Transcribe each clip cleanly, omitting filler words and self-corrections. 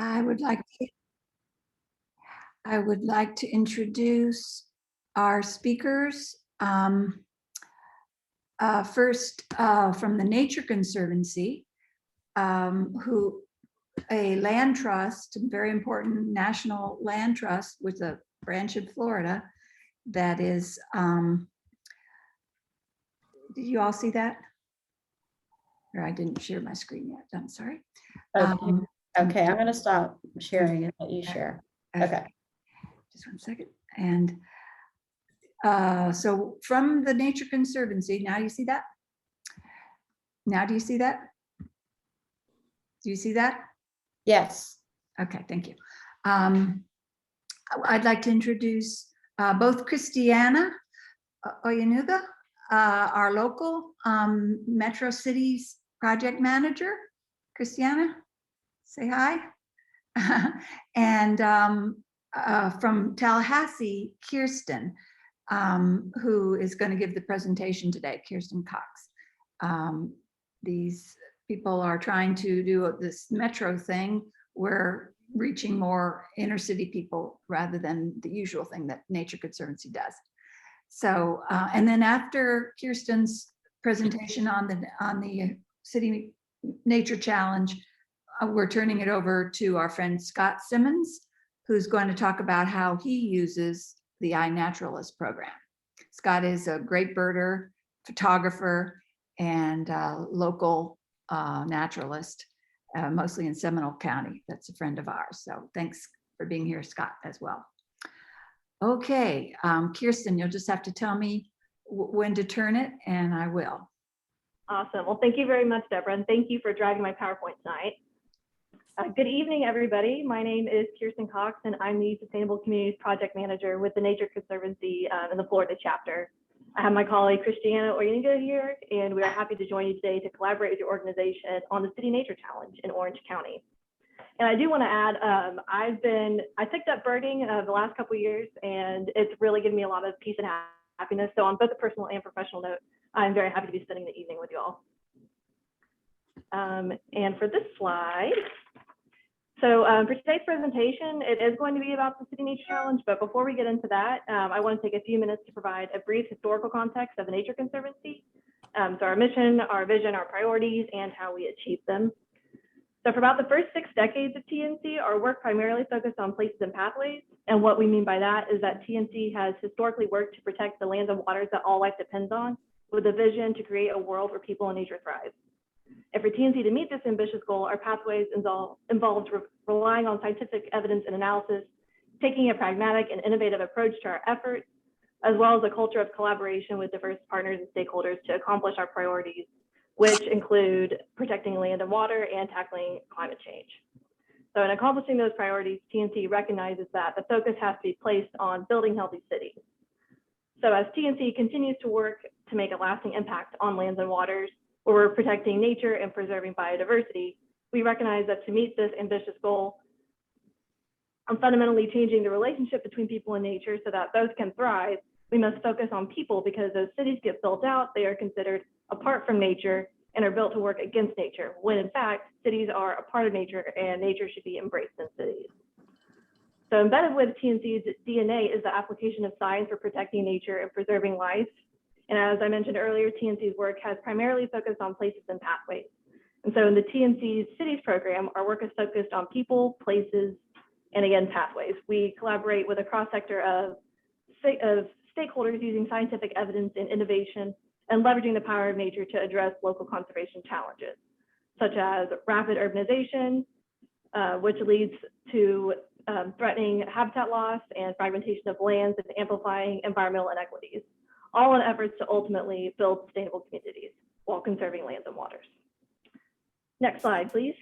I would like to introduce our speakers. First, from the Nature Conservancy, who a land trust, very important national land trust with a branch in Florida that is, did you all see that? Or I didn't share my screen yet, I'm sorry. Okay, I'm gonna stop sharing and let you share. Okay. Just one second. And so from the Nature Conservancy, now you see that? Now do you see that? Do you see that? Yes. Okay, thank you. I'd like to introduce both Christianah Oyenuga, our local Metro Cities project manager. Christianah, say hi. And from Tallahassee, Kierstyn, who is going to give the presentation today, Kierstyn Cox. These people are trying to do this metro thing. We're reaching more inner city people rather than the usual thing that Nature Conservancy does. So, and then after Kierstyn's presentation on the City Nature Challenge, we're turning it over to our friend Scott Simmons, who's going to talk about how he uses the iNaturalist program. Scott is a great birder, photographer, and local naturalist, mostly in Seminole County. That's a friend of ours. So thanks for being here, Scott, as well. Okay, Kierstyn, you'll just have to tell me when to turn it, and I will. Awesome. Well, thank you very much, Deborah, and thank you for driving my PowerPoint tonight. Good evening, everybody. My name is Kierstyn Cox, and I'm the Sustainable Communities Project Manager with the Nature Conservancy in the Florida chapter. I have my colleague Christianah Oyenuga here, and we are happy to join you today to collaborate with your organization on the City Nature Challenge in Orange County. And I do want to add, I picked up birding the last couple of years, and it's really given me a lot of peace and happiness. So on both a personal and professional note, I'm very happy to be spending the evening with you all. And for this slide, so for today's presentation, it is going to be about the City Nature Challenge, but before we get into that, I want to take a few minutes to provide a brief historical context of the Nature Conservancy. So our mission, our vision, our priorities, and how we achieve them. So for about the first 6 decades of TNC, our work primarily focused on places and pathways. And what we mean by that is that TNC has historically worked to protect the lands and waters that all life depends on, with a vision to create a world where people and nature thrive. And for TNC to meet this ambitious goal, our pathways involved relying on scientific evidence and analysis, taking a pragmatic and innovative approach to our efforts, as well as a culture of collaboration with diverse partners and stakeholders to accomplish our priorities, which include protecting land and water and tackling climate change. So in accomplishing those priorities, TNC recognizes that the focus has to be placed on building healthy cities. So as TNC continues to work to make a lasting impact on lands and waters, where we're protecting nature and preserving biodiversity, we recognize that to meet this ambitious goal, fundamentally changing the relationship between people and nature so that both can thrive, we must focus on people, because as cities get built out, they are considered apart from nature and are built to work against nature, when in fact, cities are a part of nature and nature should be embraced in cities. So embedded with TNC's DNA is the application of science for protecting nature and preserving life. And as I mentioned earlier, TNC's work has primarily focused on places and pathways. And so in the TNC's Cities program, our work is focused on people, places, and again, pathways. We collaborate with a cross-sector of stakeholders using scientific evidence and innovation and leveraging the power of nature to address local conservation challenges, such as rapid urbanization, which leads to threatening habitat loss and fragmentation of lands and amplifying environmental inequities, all in efforts to ultimately build sustainable communities while conserving lands and waters. Next slide, please.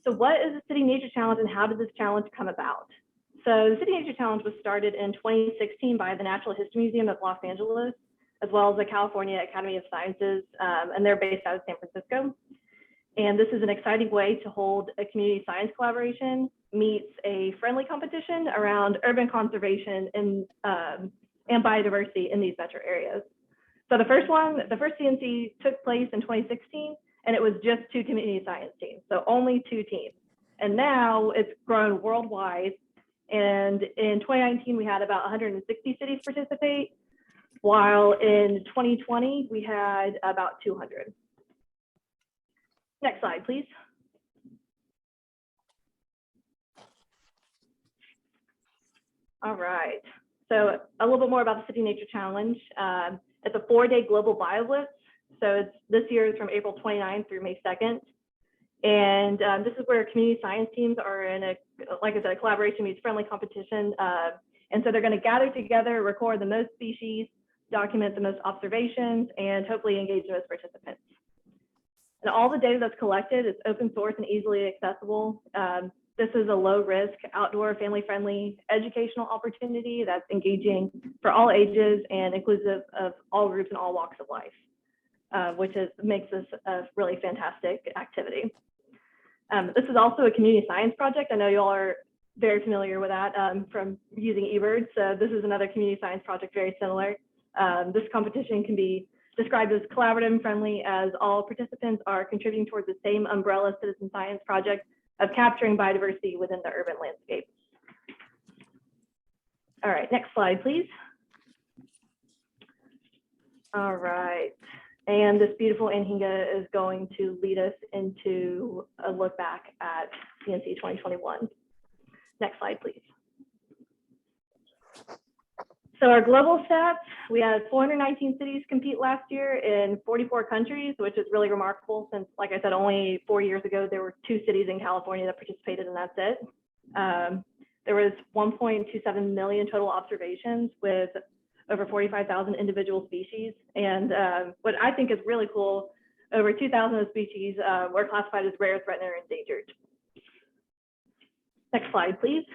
So what is the City Nature Challenge and how did this challenge come about? So the City Nature Challenge was started in 2016 by the Natural History Museum of Los Angeles, as well as the California Academy of Sciences, and they're based out of San Francisco. And this is an exciting way to hold a community science collaboration meets a friendly competition around urban conservation and biodiversity in these metro areas. So the first CNC took place in 2016, and it was just 2 community science teams, so only 2 teams. And now it's grown worldwide. And in 2019, we had about 160 cities participate, while in 2020, we had about 200. Next slide, please. All right, so a little bit more about the City Nature Challenge. It's a 4-day global Bioblitz. So this year is from April 29th through May 2nd. And this is where community science teams are in like I said, a collaboration meets friendly competition. And so they're going to gather together, record the most species, document the most observations, and hopefully engage the most participants. And all the data that's collected is open source and easily accessible. This is a low risk, outdoor, family friendly educational opportunity that's engaging for all ages and inclusive of all groups and all walks of life, which makes this a really fantastic activity. This is also a community science project. I know you all are very familiar with that from using eBird. So this is another community science project very similar. This competition can be described as collaborative and friendly, as all participants are contributing towards the same umbrella citizen science project of capturing biodiversity within the urban landscape. All right, next slide, please. All right, and this beautiful Anhinga is going to lead us into a look back at CNC 2021. Next slide, please. So our global stats, we had 419 cities compete last year in 44 countries, which is really remarkable since, like I said, only 4 years ago, there were 2 cities in California that participated, and that's it. There was 1.27 million total observations with over 45,000 individual species. And what I think is really cool, over 2,000 of the species were classified as rare, threatened, or endangered. Next slide, please.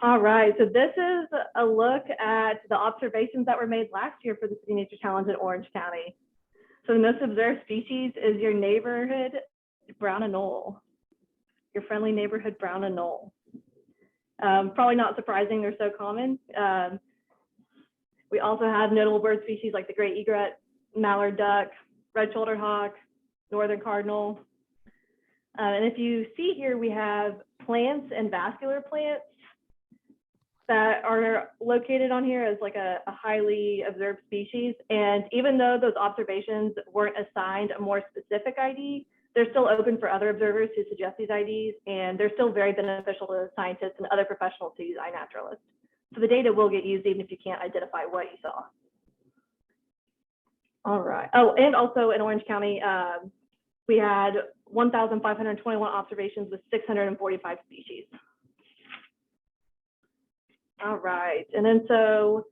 All right, so this is a look at the observations that were made last year for the City Nature Challenge in Orange County. So the most observed species is your neighborhood brown anole, your friendly neighborhood brown anole. Probably not surprising, they're so common. We also have notable bird species like the gray egret, mallard duck, red-shouldered hawk, northern cardinal. And if you see here, we have plants and vascular plants that are located on here as like a highly observed species. And even though those observations weren't assigned a more specific ID, they're still open for other observers to suggest these IDs, and they're still very beneficial to scientists and other professionals to use iNaturalist. So the data will get used even if you can't identify what you saw. All right. Oh, and also in Orange County, we had 1,521 observations with 645 species. All right, and then so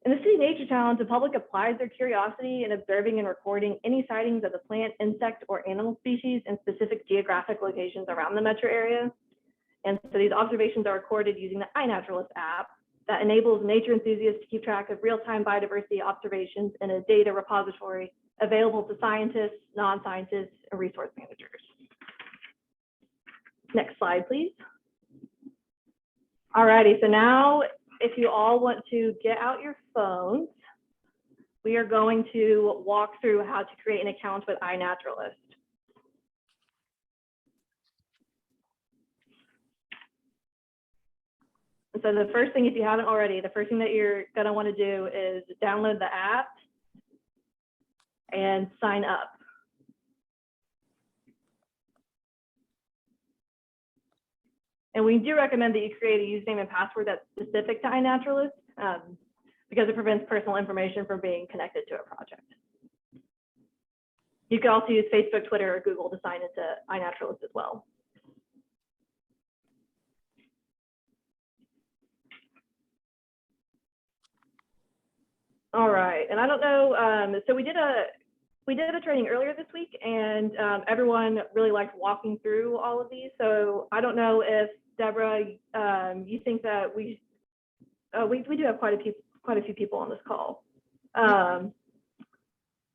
in the City Nature Challenge, the public applies their curiosity in observing and recording any sightings of the plant, insect, or animal species in specific geographic locations around the metro area. And so these observations are recorded using the iNaturalist app that enables nature enthusiasts to keep track of real-time biodiversity observations in a data repository available to scientists, non-scientists, and resource managers. Next slide, please. Alrighty, so now if you all want to get out your phones, we are going to walk through how to create an account with iNaturalist. So the first thing, if you haven't already, the first thing that you're gonna want to do is download the app and sign up. And we do recommend that you create a username and password that's specific to iNaturalist because it prevents personal information from being connected to a project. You can also use Facebook, Twitter, or Google to sign into iNaturalist as well. All right, and I don't know, so we did a training earlier this week, and everyone really liked walking through all of these. So I don't know if Deborah, you think that we do have quite a few people on this call. I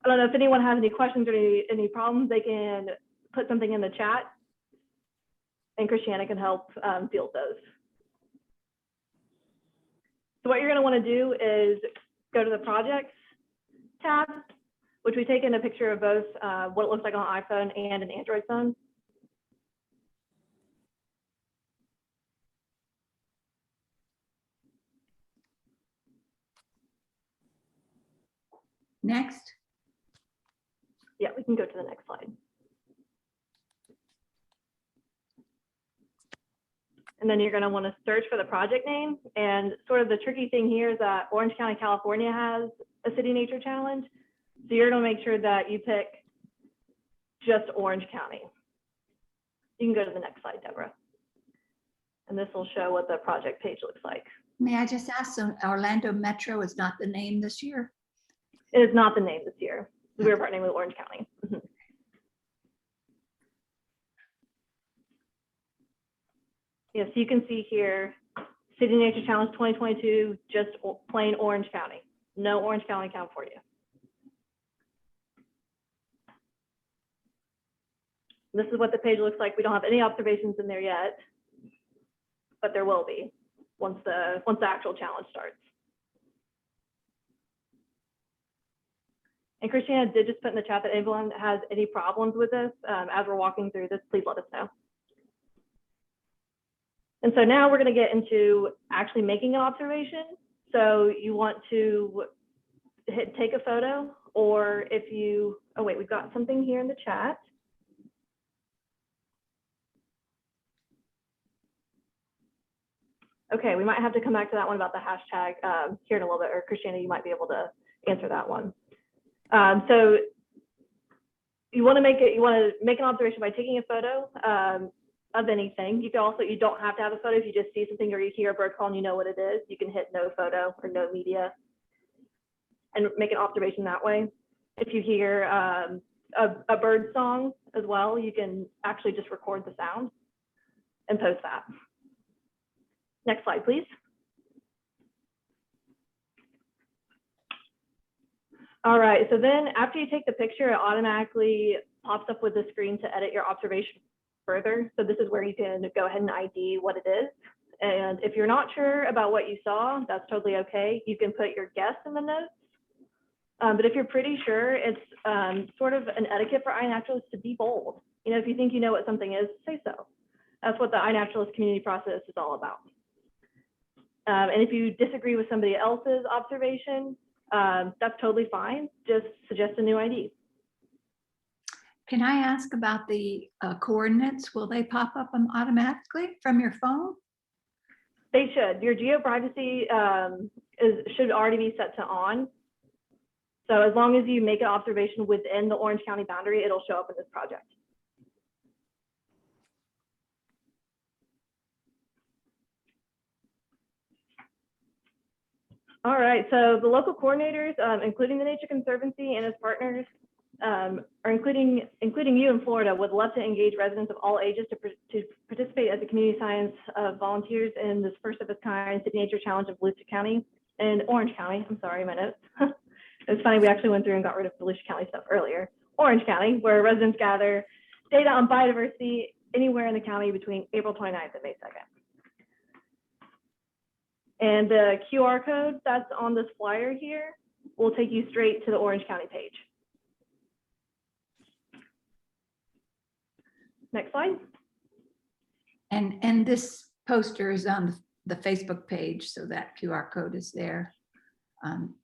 don't know if anyone has any questions or any problems. They can put something in the chat, and Christianah can help field those. So what you're going to want to do is go to the projects tab, which we take in a picture of both what it looks like on an iPhone and an Android phone. Next. Yeah, we can go to the next slide. And then you're going to want to search for the project name. And sort of the tricky thing here is that Orange County, California has a city nature challenge. So you're going to make sure that you pick just Orange County. You can go to the next slide, Deborah. And this will show what the project page looks like. May I just ask, so Orlando Metro is not the name this year? It is not the name this year. We are partnering with Orange County. Yes, you can see here, City Nature Challenge 2022, just plain Orange County. No Orange County, California. This is what the page looks like. We don't have any observations in there yet, but there will be once the actual challenge starts. And Christianah did just put in the chat that anyone that has any problems with this, as we're walking through this, please let us know. And so now we're going to get into actually making an observation. So you want to take a photo, or if you, oh wait, we've got something here in the chat. Okay, we might have to come back to that one about the hashtag here in a little bit, or Christianah, you might be able to answer that one. So you want to make an observation by taking a photo of anything. You don't have to have a photo. If you just see something or you hear a bird call and you know what it is, you can hit no photo or no media and make an observation that way. If you hear a bird song as well, you can actually just record the sound and post that. Next slide, please. All right, so then after you take the picture, it automatically pops up with the screen to edit your observation further. So this is where you can go ahead and ID what it is. And if you're not sure about what you saw, that's totally okay. You can put your guess in the notes. But if you're pretty sure, it's sort of an etiquette for iNaturalists to be bold. You know, if you think you know what something is, say so. That's what the iNaturalist community process is all about. And if you disagree with somebody else's observation, that's totally fine. Just suggest a new ID. Can I ask about the coordinates? Will they pop up automatically from your phone? They should. Your geo-privacy should already be set to on. So as long as you make an observation within the Orange County boundary, it'll show up in this project. All right, so the local coordinators, including the Nature Conservancy and its partners, or including you in Florida, would love to engage residents of all ages to participate as a community science volunteers in this first of its kind City Nature Challenge of Volusia County and Orange County. I'm sorry, my notes. It's funny, we actually went through and got rid of Volusia County stuff earlier. Orange County, where residents gather data on biodiversity anywhere in the county between April 29th and May 2nd. And the QR code that's on this flyer here will take you straight to the Orange County page. Next slide. And this poster is on the Facebook page, so that QR code is there on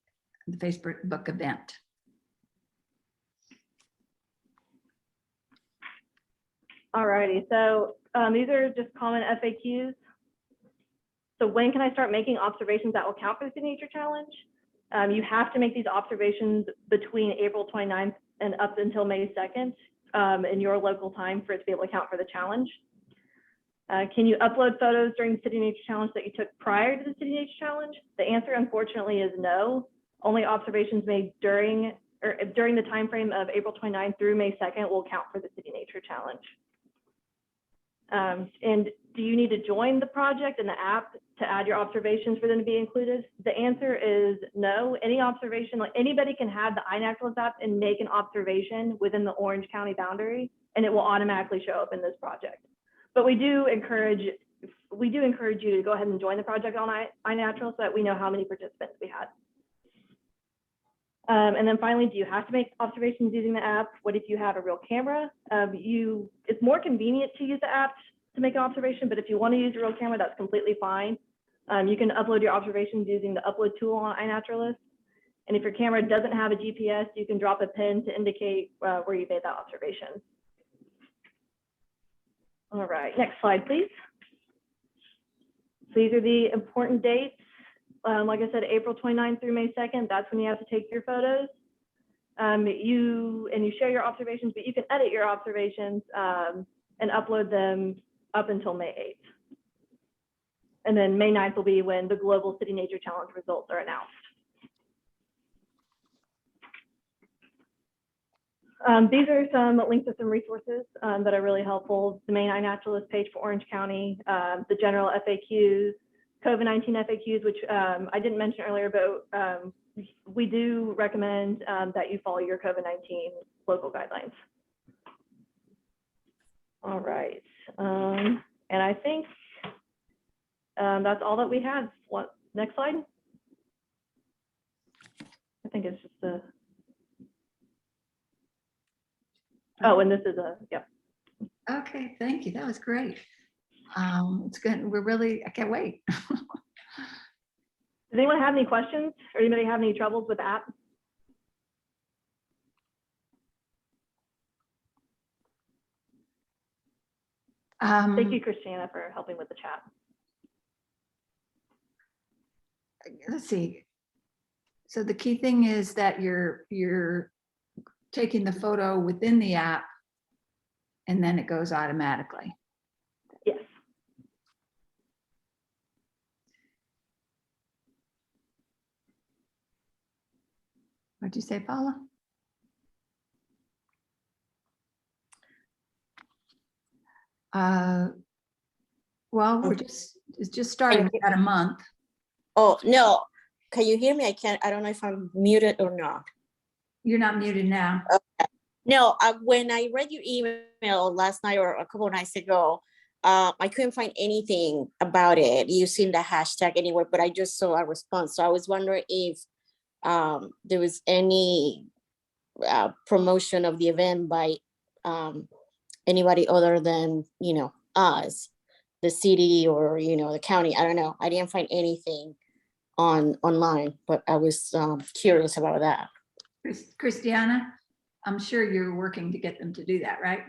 the Facebook event. All righty, so these are just common FAQs. So when can I start making observations that will count for the City Nature Challenge? You have to make these observations between April 29th and up until May 2nd in your local time for it to be able to count for the challenge. Can you upload photos during the City Nature Challenge that you took prior to the City Nature Challenge? The answer, unfortunately, is no. Only observations made during the time frame of April 29th through May 2nd will count for the City Nature Challenge. And do you need to join the project and the app to add your observations for them to be included? The answer is no. Any observation, like anybody can have the iNaturalist app and make an observation within the Orange County boundary, and it will automatically show up in this project. But we do encourage we do encourage you to go ahead and join the project on iNatural so that we know how many participants we had. And then finally, do you have to make observations using the app? What if you have a real camera? It's more convenient to use the app to make an observation, but if you want to use a real camera, that's completely fine. You can upload your observations using the upload tool on iNaturalist. And if your camera doesn't have a GPS, you can drop a pin to indicate where you made that observation. All right, next slide, please. So these are the important dates. Like I said, April 29th through May 2nd, that's when you have to take your photos. You share your observations, but you can edit your observations and upload them up until May 8th. And then May 9th will be when the Global City Nature Challenge results are announced. These are some links to some resources that are really helpful. The main iNaturalist page for Orange County, the general FAQs, COVID-19 FAQs, which I didn't mention earlier, but we do recommend that you follow your COVID-19 local guidelines. All right, and I think that's all that we have. Next slide. I think it's just the. Oh, and this is yep. Okay, thank you. That was great. It's good. I can't wait. Does anyone have any questions or anybody have any troubles with the app? Thank you, Christiana, for helping with the chat. Let's see. So the key thing is that you're taking the photo within the app and then it goes automatically. Yes. What'd you say, Paula? Well, it's just starting about a month. Oh, no. Can you hear me? I don't know if I'm muted or not. You're not muted now. Okay. No, when I read your email last night or a couple of nights ago, I couldn't find anything about it using the hashtag anywhere, but I just saw a response. So I was wondering if there was any promotion of the event by anybody other than, us, the city or, the county. I don't know. I didn't find anything online, but I was curious about that. Christiana, I'm sure you're working to get them to do that, right?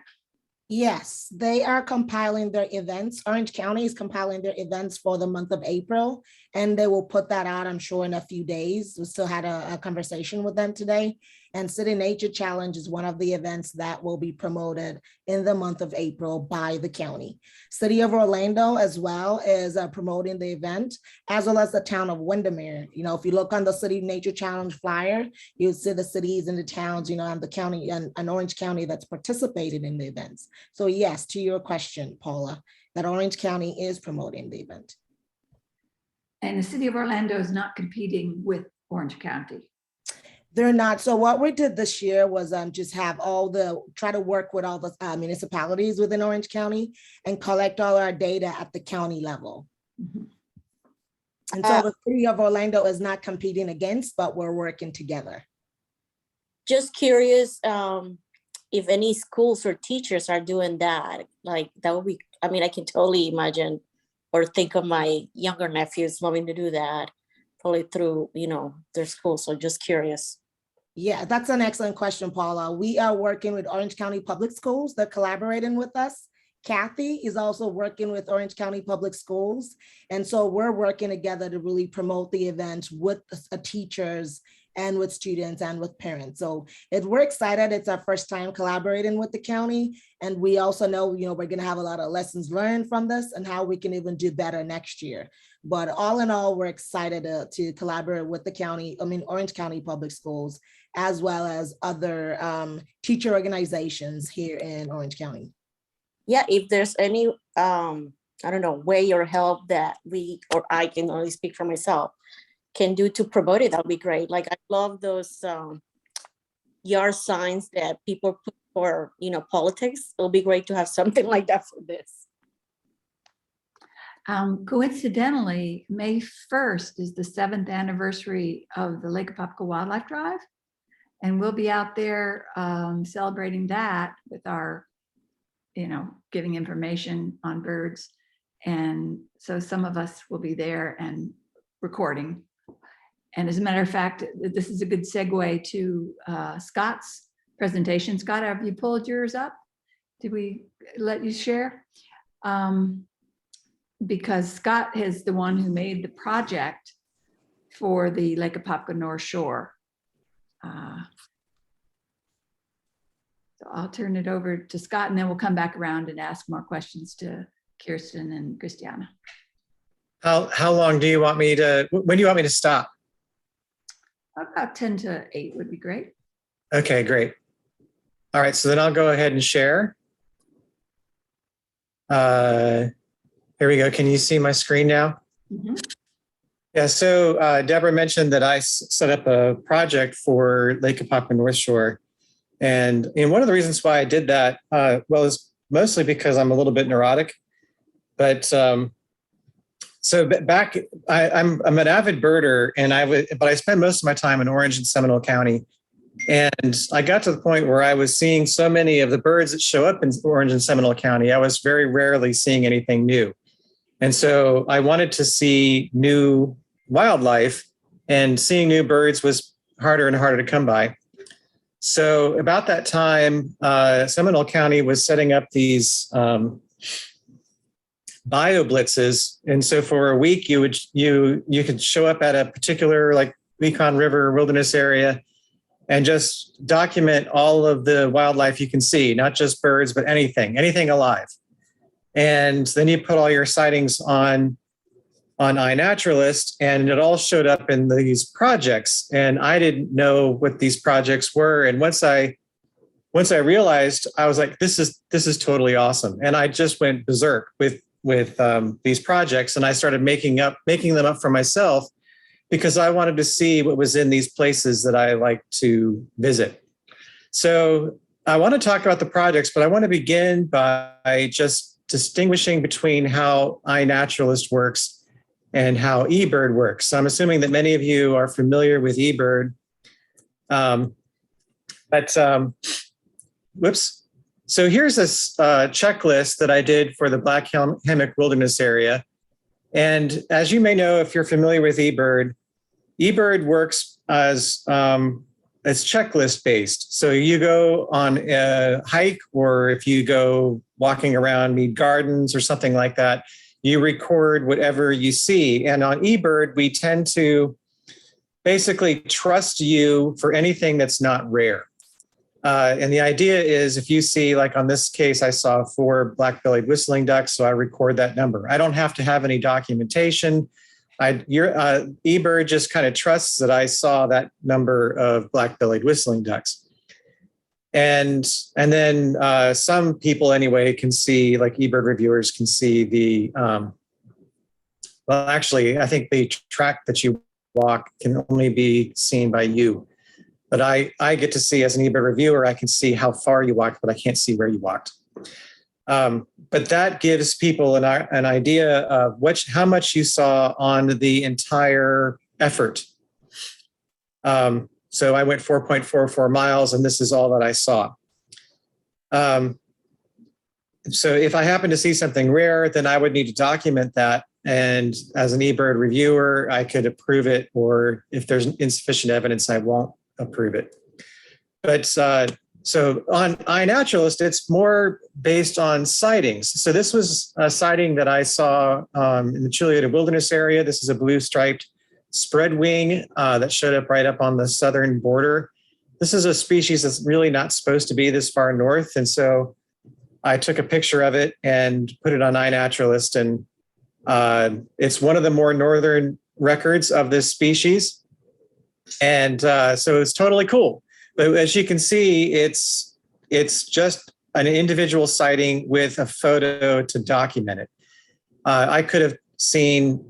Yes, they are compiling their events. Orange County is compiling their events for the month of April, and they will put that out, I'm sure, in a few days. We still had a conversation with them today. And City Nature Challenge is one of the events that will be promoted in the month of April by the county. City of Orlando as well is promoting the event, as well as the town of Windermere. If you look on the City Nature Challenge flyer, you'll see the cities and the towns, and the county and Orange County that's participated in the events. So yes, to your question, Paula, that Orange County is promoting the event. And the city of Orlando is not competing with Orange County. They're not. So what we did this year was just have try to work with all the municipalities within Orange County and collect all our data at the county level. Mm-hmm. And so the city of Orlando is not competing against, but we're working together. Just curious if any schools or teachers are doing that. Like that would be, I can totally imagine or think of my younger nephews wanting to do that probably through, their school. So just curious. Yeah, that's an excellent question, Paula. We are working with Orange County Public Schools. They're collaborating with us. Kathy is also working with Orange County Public Schools. And so we're working together to really promote the event with teachers and with students and with parents. So we're excited. It's our first time collaborating with the county. And we also know, we're gonna have a lot of lessons learned from this and how we can even do better next year. But all in all, we're excited to collaborate with the county, Orange County Public Schools, as well as other teacher organizations here in Orange County. Yeah, if there's any, way or help that we, or I can only speak for myself, can do to promote it, that would be great. Like I love those yard signs that people put for, politics. It'll be great to have something like that for this. Coincidentally, May 1st is the 7th anniversary of the Lake Apopka Wildlife Drive. And we'll be out there celebrating that with our, giving information on birds. And so some of us will be there and recording. And as a matter of fact, this is a good segue to Scott's presentation. Scott, have you pulled yours up? Did we let you share? Because Scott is the one who made the project for the Lake Apopka North Shore. So I'll turn it over to Scott, and then we'll come back around and ask more questions to Kierstyn and Christianah. How long do you want me to, when do you want me to stop? About 10 to 8 would be great. Okay, great. All right, so then I'll go ahead and share. Here we go. Can you see my screen now? Mm-hmm. Yeah, so Deborah mentioned that I set up a project for Lake Apopka North Shore. And one of the reasons why I did that, is mostly because I'm a little bit neurotic. But so back, I'm an avid birder, and but I spend most of my time in Orange and Seminole County. And I got to the point where I was seeing so many of the birds that show up in Orange and Seminole County, I was very rarely seeing anything new. And so I wanted to see new wildlife, and seeing new birds was harder and harder to come by. So about that time, Seminole County was setting up these Bioblitzes. And so for a week, you could show up at a particular like Mekong River wilderness area and just document all of the wildlife you can see, not just birds, but anything alive. And then you put all your sightings on iNaturalist, and it all showed up in these projects. And I didn't know what these projects were. And once I realized, I was like, this is totally awesome. And I just went berserk with these projects, and I started making them up for myself, because I wanted to see what was in these places that I like to visit. So I want to talk about the projects, but I want to begin by just distinguishing between how iNaturalist works and how eBird works. So I'm assuming that many of you are familiar with eBird. Whoops. So here's this checklist that I did for the Black Hammock Wilderness Area. And as you may know, if you're familiar with eBird works as it's checklist based. So you go on a hike, or if you go walking around Mead Gardens or something like that, you record whatever you see. And on eBird, we tend to basically trust you for anything that's not rare. And the idea is, if you see, like on this case, I saw 4 black-bellied whistling ducks, so I record that number. I don't have to have any documentation. eBird just kind of trusts that I saw that number of black-bellied whistling ducks. And then some people anyway can see, like eBird reviewers can see the, well, actually, I think the track that you walk can only be seen by you. But I get to see, as an eBird reviewer, I can see how far you walked, but I can't see where you walked. But that gives people an idea of how much you saw on the entire effort. So I went 4.44 miles, and this is all that I saw. So if I happen to see something rare, then I would need to document that. And as an eBird reviewer, I could approve it, or if there's insufficient evidence, I won't approve it. But so on iNaturalist, it's more based on sightings. So this was a sighting that I saw in the Chiliota Wilderness Area. This is a blue-striped spread wing that showed up right up on the southern border. This is a species that's really not supposed to be this far north. And so I took a picture of it and put it on iNaturalist. And it's one of the more northern records of this species. And so it's totally cool. But as you can see, it's just an individual sighting with a photo to document it. I could have seen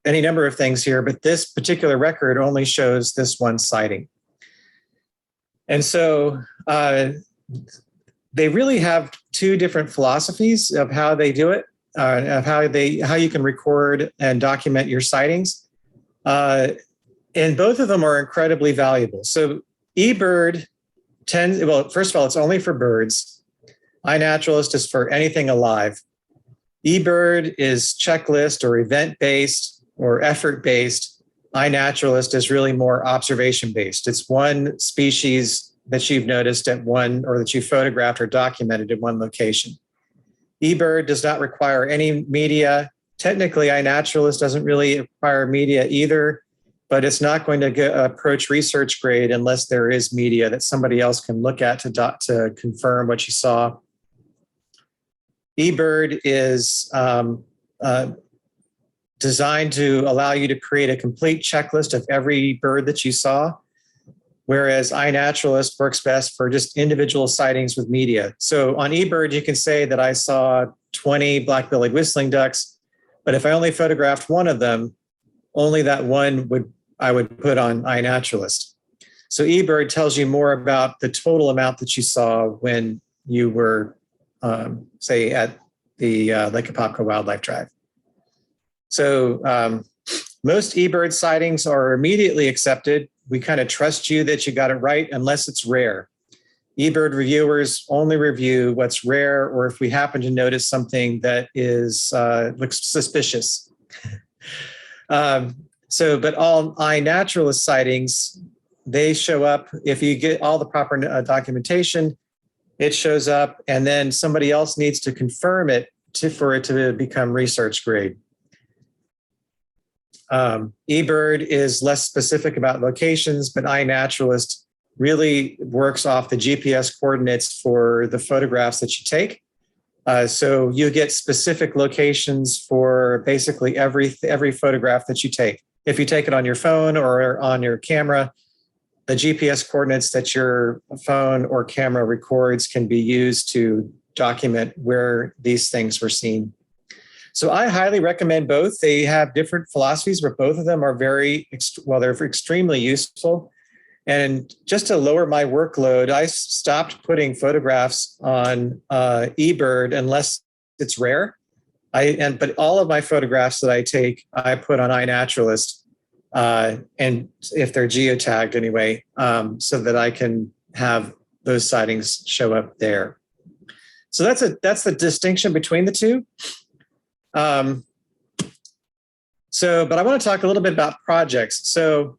any number of things here, but this particular record only shows this one sighting. And so they really have 2 different philosophies of how they do it. of how you can record and document your sightings. And both of them are incredibly valuable. So eBird well, first of all, it's only for birds. iNaturalist is for anything alive. eBird is checklist or event-based or effort-based. iNaturalist is really more observation-based. It's one species that you've noticed at one, or that you photographed or documented at one location. eBird does not require any media. Technically, iNaturalist doesn't really require media either, but it's not going to approach research grade unless there is media that somebody else can look at to confirm what you saw. eBird is designed to allow you to create a complete checklist of every bird that you saw, whereas iNaturalist works best for just individual sightings with media. So on eBird, you can say that I saw 20 black-bellied whistling ducks, but if I only photographed one of them, only that one I would put on iNaturalist. So eBird tells you more about the total amount that you saw when you were, say, at the Lake Apopka Wildlife Drive. So most eBird sightings are immediately accepted. We kind of trust you that you got it right unless it's rare. eBird reviewers only review what's rare, or if we happen to notice something that looks suspicious. But all iNaturalist sightings, they show up if you get all the proper documentation. It shows up, and then somebody else needs to confirm it for it to become research grade. eBird is less specific about locations, but iNaturalist really works off the GPS coordinates for the photographs that you take. So you get specific locations for basically every photograph that you take. If you take it on your phone or on your camera, the GPS coordinates that your phone or camera records can be used to document where these things were seen. So I highly recommend both. They have different philosophies, but both of them are they're extremely useful. And just to lower my workload, I stopped putting photographs on eBird unless it's rare. But all of my photographs that I take, I put on iNaturalist, and if they're geotagged anyway, so that I can have those sightings show up there. So that's the distinction between the two. But I want to talk a little bit about projects. So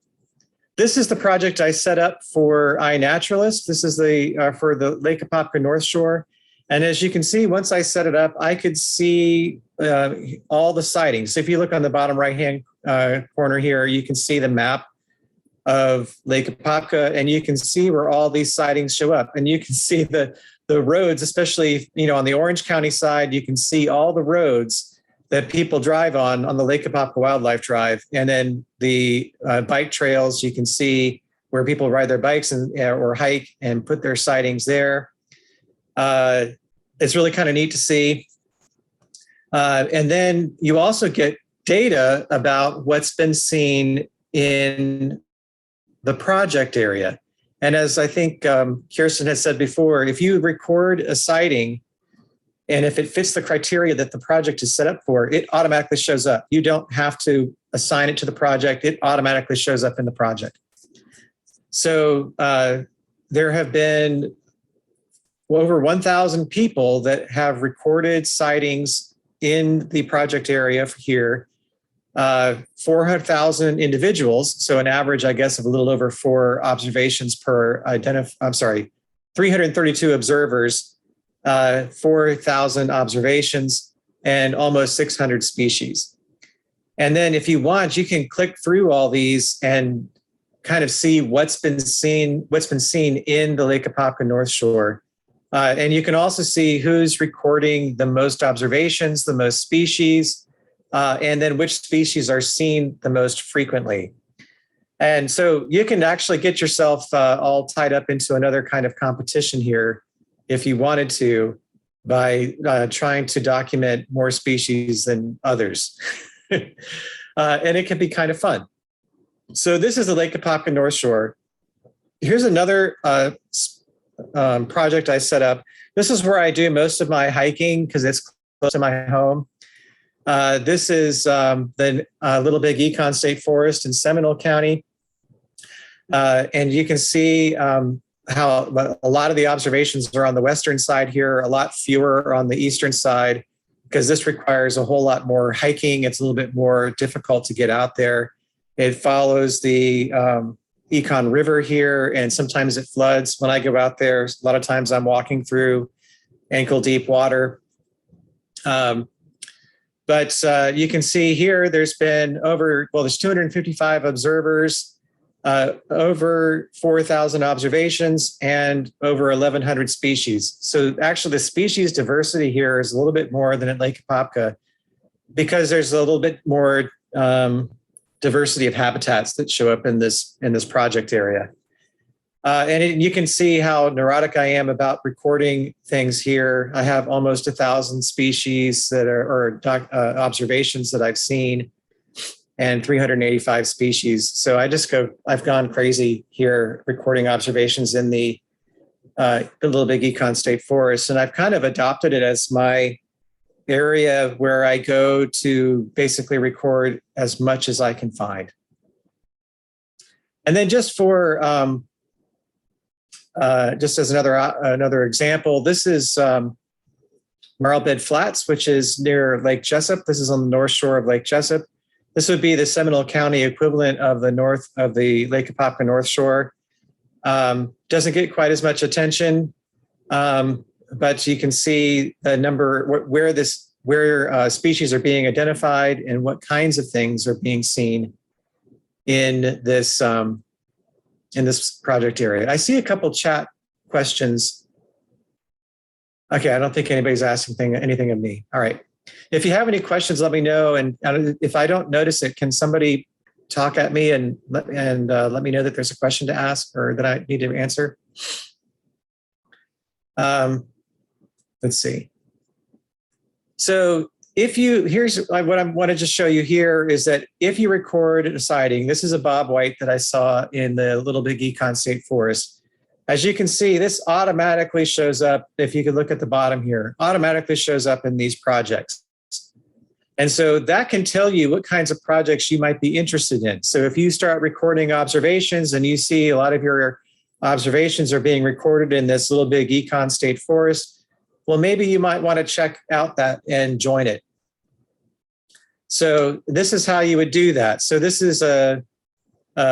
this is the project I set up for iNaturalist. This is for the Lake Apopka North Shore. And as you can see, once I set it up, I could see all the sightings. So if you look on the bottom right-hand corner here, you can see the map of Lake Apopka, and you can see where all these sightings show up. And you can see the roads, especially on the Orange County side, you can see all the roads that people drive on the Lake Apopka Wildlife Drive. And then the bike trails, you can see where people ride their bikes or hike and put their sightings there. It's really kind of neat to see. And then you also get data about what's been seen in the project area. And as I think Kierstyn has said before, if you record a sighting, and if it fits the criteria that the project is set up for, it automatically shows up. You don't have to assign it to the project. It automatically shows up in the project. So there have been over 1,000 people that have recorded sightings in the project area here. 400,000 individuals, so an average, I guess, of a little over 4 observations per 332 observers, 4,000 observations, and almost 600 species. And then if you want, you can click through all these and kind of see what's been seen in the Lake Apopka North Shore. And you can also see who's recording the most observations, the most species, and then which species are seen the most frequently. And so you can actually get yourself all tied up into another kind of competition here if you wanted to, by trying to document more species than others. And it can be kind of fun. So this is the Lake Apopka North Shore. Here's another project I set up. This is where I do most of my hiking because it's close to my home. This is the Little Big Econ State Forest in Seminole County. And you can see how a lot of the observations are on the western side here, a lot fewer are on the eastern side, because this requires a whole lot more hiking. It's a little bit more difficult to get out there. It follows the Econ River here, and sometimes it floods. When I go out there, a lot of times I'm walking through ankle deep water. But you can see here, there's been there's 255 observers, over 4,000 observations, and over 1,100 species. So actually the species diversity here is a little bit more than at Lake Apopka, because there's a little bit more diversity of habitats that show up in this project area. You can see how neurotic I am about recording things here. I have almost 1,000 species that are observations that I've seen, and 385 species. So I've gone crazy here recording observations in the Little Big Econ State Forest. And I've kind of adopted it as my area where I go to basically record as much as I can find. And then just for, just as another example, this is Marlbed Flats, which is near Lake Jessup. This is on the north shore of Lake Jessup. This would be the Seminole County equivalent of the Lake Apopka North Shore. Doesn't get quite as much attention, but you can see the number where species are being identified and what kinds of things are being seen in this project area. I see a couple chat questions. Okay, I don't think anybody's asking anything of me. All right. If you have any questions, let me know. And if I don't notice it, can somebody talk at me and let me know that there's a question to ask or that I need to answer? Let's see. So here's what I want to just show you here is that if you record a sighting, this is a bobwhite that I saw in the Little Big Econ State Forest. As you can see, this automatically shows up, if you could look at the bottom here, automatically shows up in these projects. And so that can tell you what kinds of projects you might be interested in. So if you start recording observations and you see a lot of your observations are being recorded in this Little Big Econ State Forest, well, maybe you might want to check out that and join it. So this is how you would do that. So this is a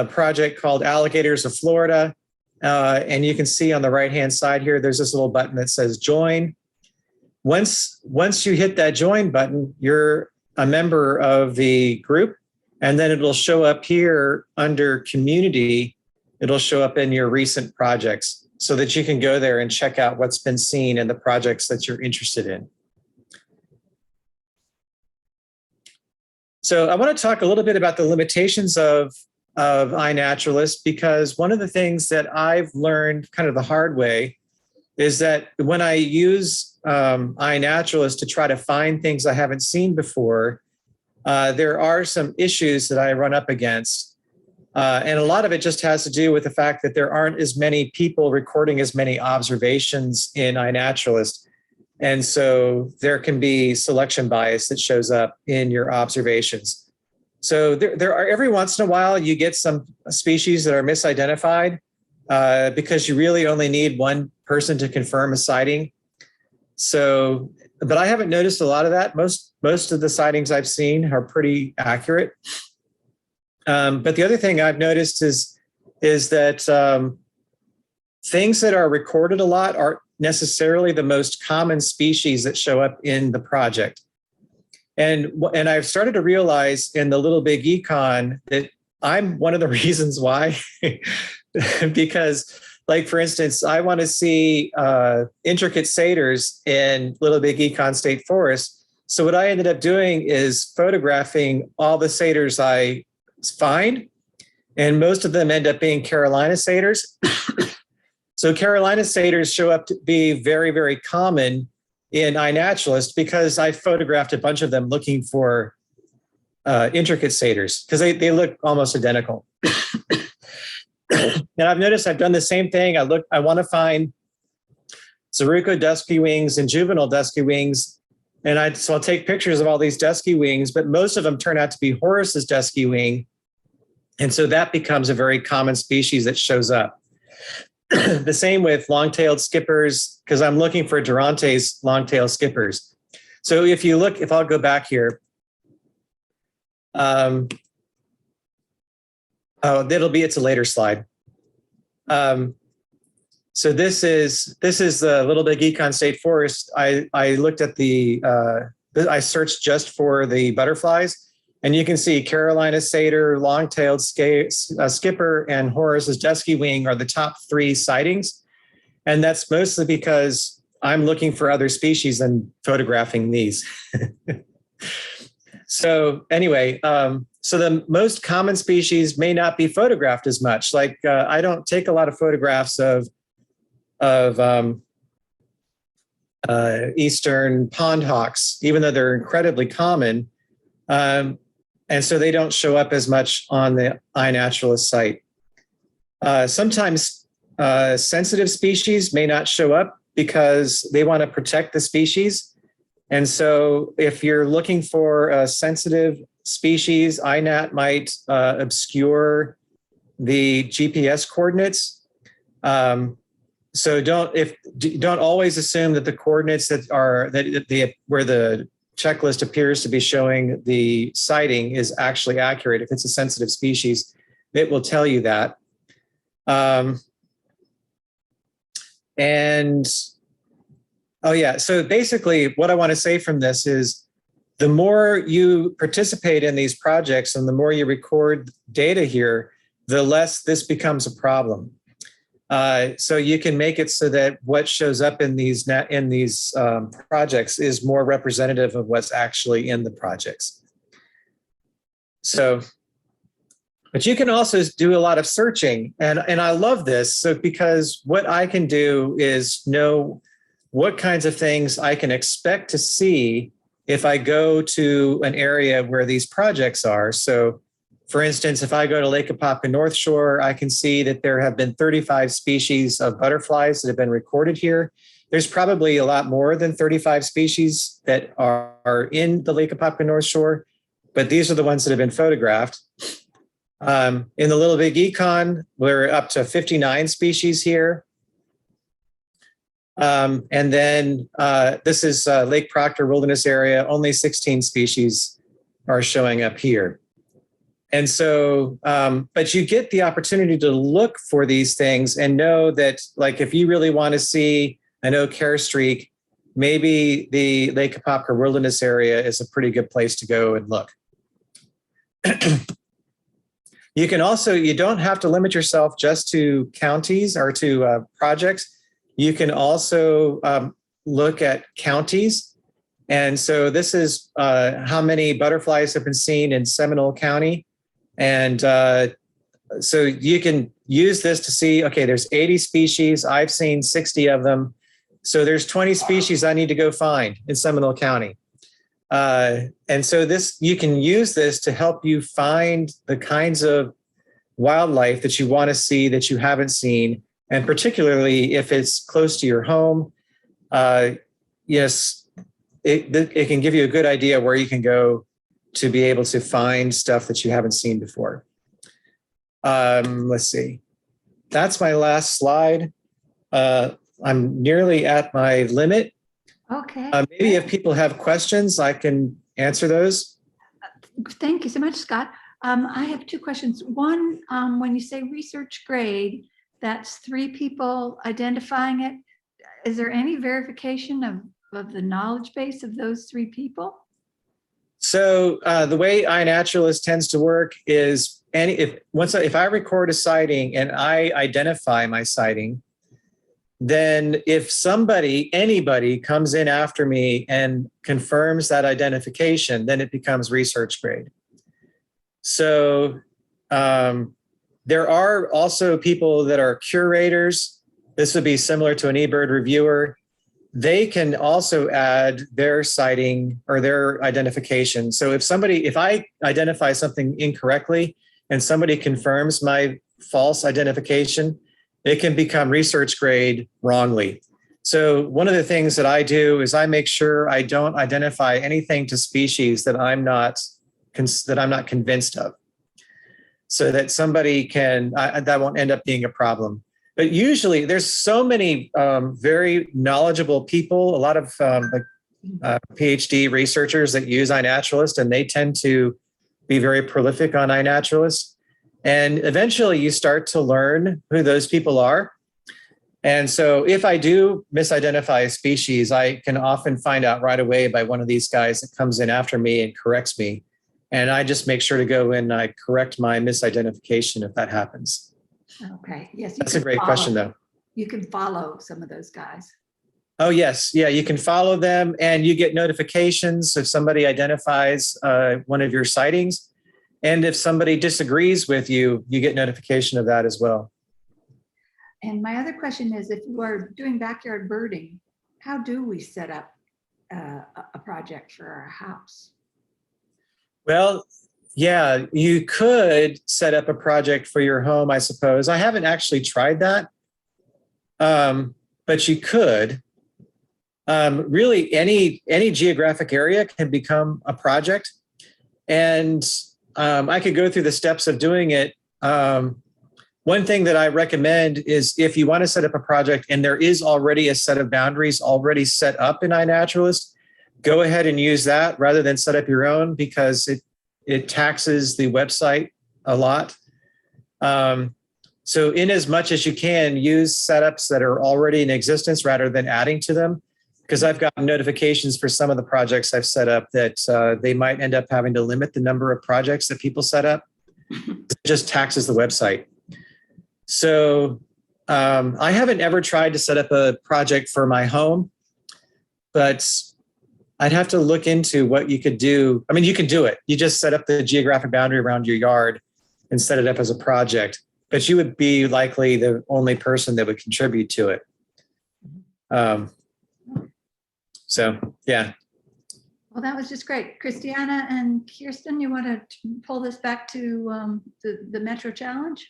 project called Alligators of Florida. And you can see on the right-hand side here, there's this little button that says join. Once you hit that join button, you're a member of the group, and then it'll show up here under community. It'll show up in your recent projects so that you can go there and check out what's been seen in the projects that you're interested in. So I want to talk a little bit about the limitations of iNaturalist, because one of the things that I've learned kind of the hard way is that when I use iNaturalist to try to find things I haven't seen before, there are some issues that I run up against. And a lot of it just has to do with the fact that there aren't as many people recording as many observations in iNaturalist. And so there can be selection bias that shows up in your observations. So there are, every once in a while, you get some species that are misidentified because you really only need one person to confirm a sighting. So, but I haven't noticed a lot of that. Most of the sightings I've seen are pretty accurate. But the other thing I've noticed is that things that are recorded a lot aren't necessarily the most common species that show up in the project. And I've started to realize in the Little Big Econ that I'm one of the reasons why, because like, for instance, I want to see intricate satyrs in Little Big Econ State Forest. So what I ended up doing is photographing all the satyrs I find, and most of them end up being Carolina satyrs. So Carolina satyrs show up to be very, very common in iNaturalist because I photographed a bunch of them looking for intricate satyrs because they look almost identical. And I've noticed I've done the same thing. I want to find Zaruco dusky wings and juvenile dusky wings And so I'll take pictures of all these dusky wings, but most of them turn out to be Horace's dusky wing. And so that becomes a very common species that shows up. The same with long-tailed skippers, because I'm looking for Durante's long-tailed skippers. So if I'll go back here. It's a later slide. So this is the Little Big Econ State Forest. I looked at I searched just for the butterflies, and you can see Carolina satyr, long-tailed skipper, and Horace's dusky wing are the top 3 sightings. And that's mostly because I'm looking for other species and photographing these. So anyway, so the most common species may not be photographed as much. Like I don't take a lot of photographs of eastern pond hawks, even though they're incredibly common. And so they don't show up as much on the iNaturalist site. Sometimes sensitive species may not show up because they want to protect the species. And so if you're looking for a sensitive species, iNat might obscure the GPS coordinates. So don't always assume that the coordinates where the checklist appears to be showing the sighting is actually accurate. If it's a sensitive species, it will tell you that. So basically what I want to say from this is the more you participate in these projects and the more you record data here, the less this becomes a problem. So you can make it so that what shows up in these projects is more representative of what's actually in the projects. So, but you can also do a lot of searching, and I love this. So because what I can do is know what kinds of things I can expect to see if I go to an area where these projects are. So for instance, if I go to Lake Apopka North Shore, I can see that there have been 35 species of butterflies that have been recorded here. There's probably a lot more than 35 species that are in the Lake Apopka North Shore, but these are the ones that have been photographed. In the Little Big Econ, we're up to 59 species here. And then this is Lake Proctor Wilderness Area. Only 16 species are showing up here. And so, but you get the opportunity to look for these things and know that, like, if you really want to see an oak hair streak, maybe the Lake Apopka Wilderness Area is a pretty good place to go and look. You can also, you don't have to limit yourself just to counties or to projects. You can also look at counties. And so this is how many butterflies have been seen in Seminole County. And so you can use this to see, okay, there's 80 species. I've seen 60 of them. So there's 20 species I need to go find in Seminole County. And so you can use this to help you find the kinds of wildlife that you want to see that you haven't seen. And particularly if it's close to your home, yes, it can give you a good idea where you can go to be able to find stuff that you haven't seen before. Let's see. That's my last slide. I'm nearly at my limit. Okay. Maybe if people have questions, I can answer those. Thank you so much, Scott. I have 2 questions. One, when you say research grade, that's 3 people identifying it. Is there any verification of the knowledge base of those 3 people? So the way iNaturalist tends to work is if I record a sighting and I identify my sighting, then if anybody comes in after me and confirms that identification, then it becomes research grade. So there are also people that are curators. This would be similar to an eBird reviewer. They can also add their sighting or their identification. So if I identify something incorrectly and somebody confirms my false identification, it can become research grade wrongly. So one of the things that I do is I make sure I don't identify anything to species that I'm not convinced of, so that somebody can, that won't end up being a problem. But usually there's so many very knowledgeable people, a lot of PhD researchers that use iNaturalist, and they tend to be very prolific on iNaturalist. And eventually you start to learn who those people are. And so if I do misidentify a species, I can often find out right away by one of these guys that comes in after me and corrects me. And I just make sure to go in and I correct my misidentification if that happens. Okay, yes. That's a great question, though. You can follow some of those guys. Oh, yes. Yeah, you can follow them and you get notifications if somebody identifies one of your sightings. And if somebody disagrees with you, you get notification of that as well. And my other question is, if you are doing backyard birding, how do we set up a project for our house? Well, yeah, you could set up a project for your home, I suppose. I haven't actually tried that, but you could. Really, any geographic area can become a project. And I could go through the steps of doing it. One thing that I recommend is if you want to set up a project and there is already a set of boundaries already set up in iNaturalist, go ahead and use that rather than set up your own, because it taxes the website a lot. So in as much as you can, use setups that are already in existence rather than adding to them, because I've gotten notifications for some of the projects I've set up that they might end up having to limit the number of projects that people set up. It just taxes the website. So I haven't ever tried to set up a project for my home, but I'd have to look into what you could do. I mean, you can do it. You just set up the geographic boundary around your yard and set it up as a project, but you would be likely the only person that would contribute to it. So, yeah. Well, that was just great. Christianah and Kierstyn, you want to pull this back to the Metro Challenge?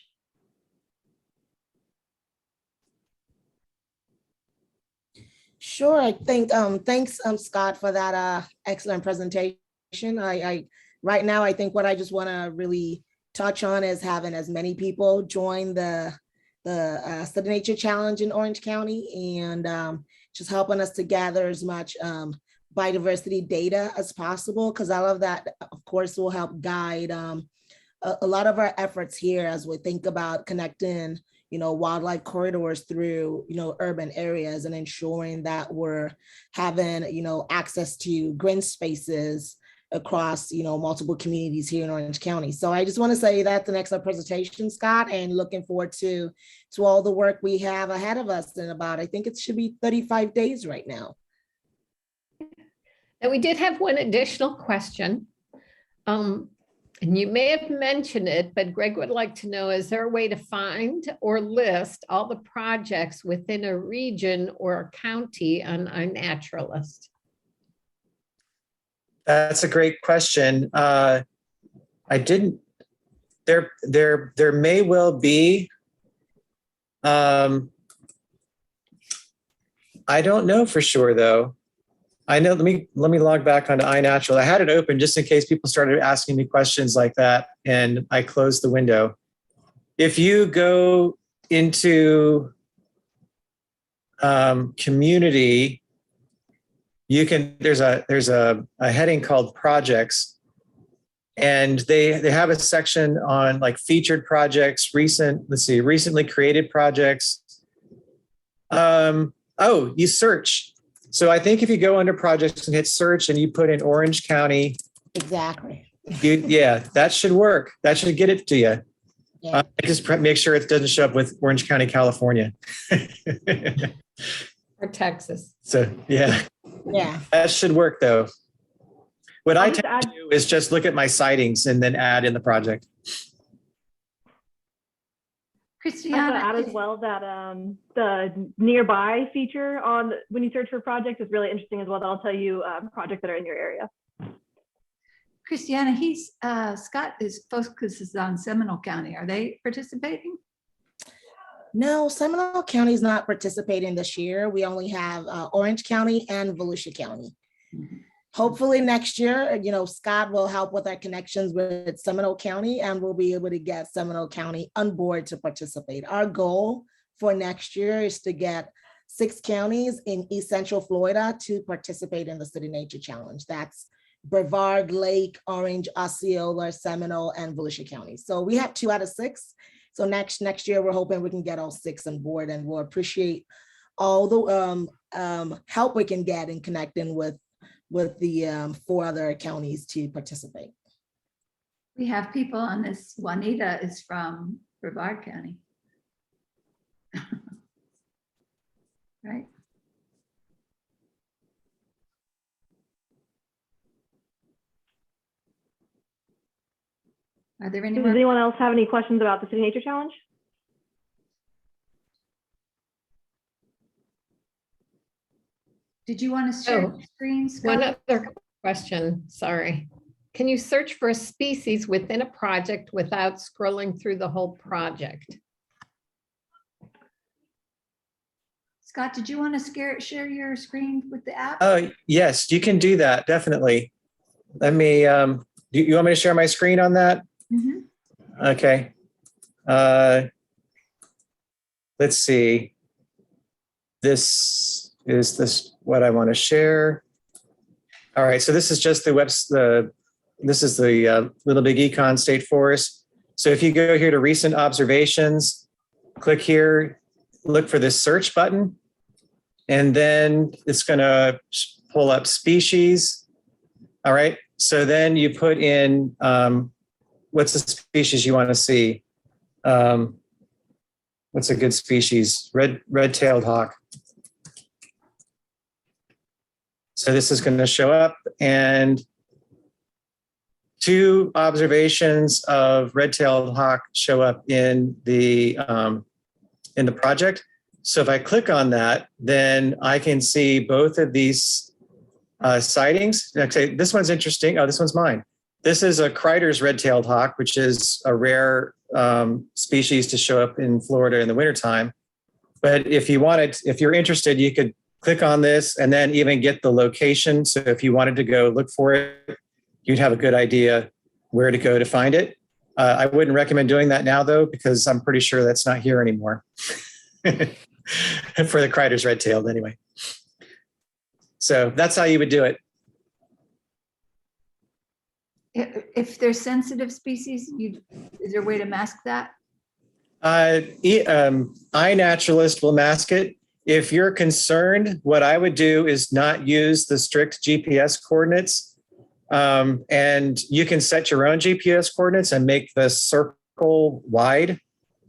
Sure. I think thanks, Scott, for that excellent presentation. Right now, I think what I just want to really touch on is having as many people join the Study Nature Challenge in Orange County, and just helping us to gather as much biodiversity data as possible, because all of that, of course, will help guide a lot of our efforts here as we think about connecting wildlife corridors through, urban areas, and ensuring that we're having, access to green spaces across, multiple communities here in Orange County. So I just want to say that's an excellent presentation, Scott, and looking forward to all the work we have ahead of us in about, I think it should be 35 days right now. And we did have one additional question. And you may have mentioned it, but Greg would like to know, is there a way to find or list all the projects within a region or a county on iNaturalist? That's a great question. I didn't, there may well be, I don't know for sure though. I know, let me log back onto iNaturalist. I had it open just in case people started asking me questions like that, and I closed the window. If you go into community, you can, there's a heading called projects, and they have a section on like featured projects, recently created projects. Oh, you search. So I think if you go under projects and hit search and you put in Orange County. Exactly. Yeah, that should work. That should get it to you. Yeah. Just make sure it doesn't show up with Orange County, California. Or Texas. So yeah. Yeah. That should work though. What I just tend to do is just look at my sightings and then add in the project. I Christianah, add as well that the nearby feature on when you search for projects is really interesting as well. That'll tell you projects that are in your area. Christianah, Scott focuses on Seminole County. Are they participating? No, Seminole County is not participating this year. We only have Orange County and Volusia County. Hopefully next year, Scott will help with our connections with Seminole County, and we'll be able to get Seminole County on board to participate. Our goal for next year is to get 6 counties in East Central Florida to participate in the City Nature Challenge. That's Brevard, Lake, Orange, Osceola, Seminole, and Volusia County. So we have 2 out of 6. So next year, we're hoping we can get all 6 on board, and we'll appreciate all the help we can get in connecting with the 4 other counties to participate. We have people on this. Juanita is from Brevard County. Right. Are there any Does more? anyone else have any questions about the City Nature Challenge? Did you want to share Oh, the screen, One Scott? other question, sorry. Can you search for a species within a project without scrolling through the whole project? Scott, did you want to share your screen with the app? Oh, yes, you can do that, definitely. Let me, you want me to share my screen on that? Mhm. Okay. Let's see. This is what I want to share. All right, so this is just this is the Little Big Econ State Forest. So if you go here to recent observations, click here, look for this search button, and then it's going to pull up species. All right, so then you put in what's the species you want to see. What's a good species? Red-tailed hawk. So this is going to show up, and 2 observations of red-tailed hawk show up in the project. So if I click on that, then I can see both of these sightings. Okay, this one's interesting. Oh, this one's mine. This is a Kreider's red-tailed hawk, which is a rare species to show up in Florida in the wintertime. But if you're interested, you could click on this and then even get the location. So if you wanted to go look for it, you'd have a good idea where to go to find it. I wouldn't recommend doing that now, though, because I'm pretty sure that's not here anymore. For the Kreider's red-tailed, anyway. So that's how you would do it. If they're sensitive species, is there a way to mask that? iNaturalist will mask it. If you're concerned, what I would do is not use the strict GPS coordinates. And you can set your own GPS coordinates and make the circle wide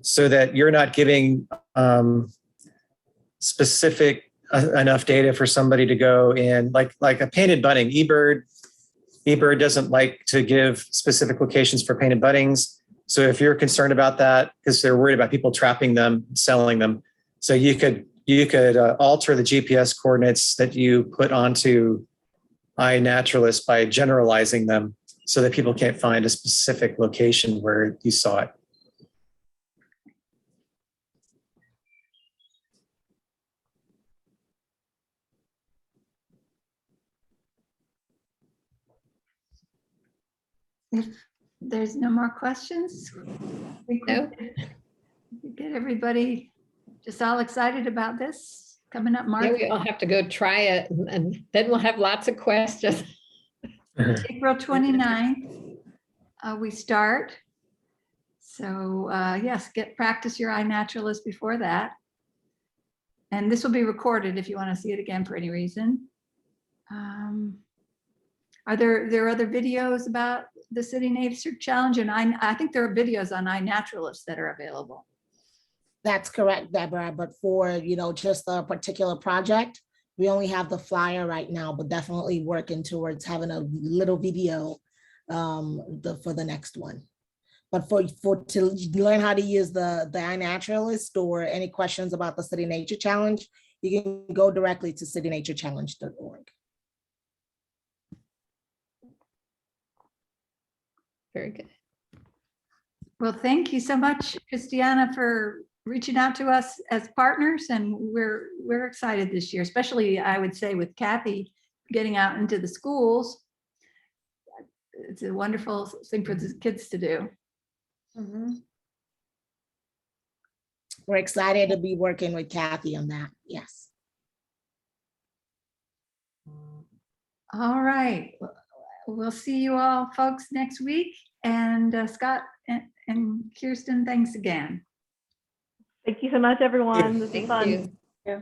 so that you're not giving specific enough data for somebody to go in, like a painted bunting. eBird doesn't like to give specific locations for painted buntings. So if you're concerned about that, because they're worried about people trapping them, selling them, so you could alter the GPS coordinates that you put onto iNaturalist by generalizing them so that people can't find a specific location where you saw it. If there's no more questions, we No? get everybody just all excited about this coming up Yeah, March, we all have to go try it, and then we'll have lots of questions. April 29th. We start. So yes, practice your iNaturalist before that. And this will be recorded if you want to see it again for any reason. Are there other videos about the City Nature Challenge? And I think there are videos on iNaturalist that are available. That's correct, Deborah. But for, just a particular project, we only have the flyer right now, but definitely working towards having a little video for the next one. But to learn how to use the iNaturalist or any questions about the City Nature Challenge, you can go directly to citynaturechallenege.org. Very good. Well, thank you so much, Christianah, for reaching out to us as partners, and we're excited this year, especially I would say with Kathy getting out into the schools. It's a wonderful thing for the kids to do. We're excited to be working with Kathy on that. Yes. All right. We'll see you all folks next week. And Scott and Kierstyn, thanks again. Thank you so much, everyone. This is Thank fun. you. Yeah.